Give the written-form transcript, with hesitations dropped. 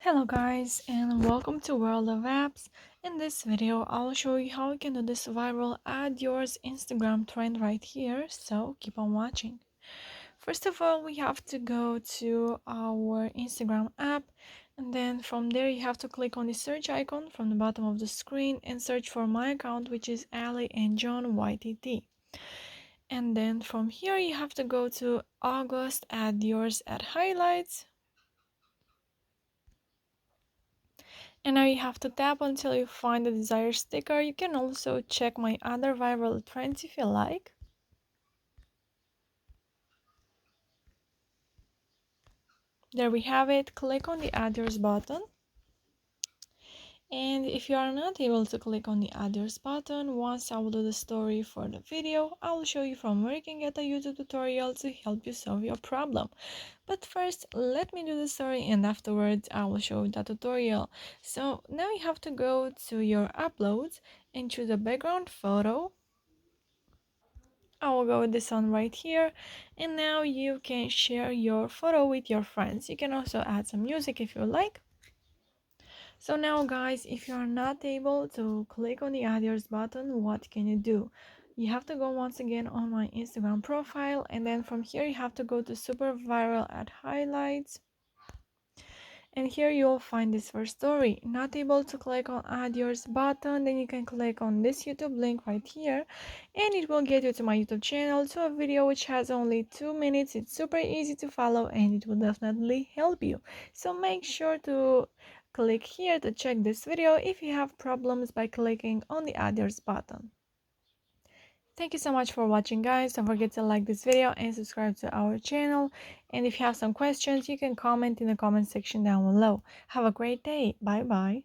Hello guys and welcome to World of Apps. In this video I'll show you how you can do this viral add yours Instagram trend right here, so keep on watching. First of all, we have to go to our Instagram app, and then from there you have to click on the search icon from the bottom of the screen and search for my account, which is Ali and John YTT. And then from here you have to go to August, add yours at highlights. And now you have to tap until you find the desired sticker. You can also check my other viral trends if you like. There we have it. Click on the others button. And if you are not able to click on the others button, once I will do the story for the video, I will show you from where you can get a YouTube tutorial to help you solve your problem. But first, let me do the story and afterwards I will show you the tutorial. So now you have to go to your uploads and choose a background photo. I will go with this one right here, and now you can share your photo with your friends. You can also add some music if you like. So now guys, if you are not able to click on the others button, what can you do? You have to go once again on my Instagram profile, and then from here you have to go to super viral at highlights. And here you'll find this first story. Not able to click on add yours button, then you can click on this YouTube link right here, and it will get you to my YouTube channel, to a video which has only 2 minutes. It's super easy to follow and it will definitely help you. So make sure to click here to check this video if you have problems by clicking on the others button. Thank you so much for watching guys. Don't forget to like this video and subscribe to our channel. And if you have some questions, you can comment in the comment section down below. Have a great day. Bye bye.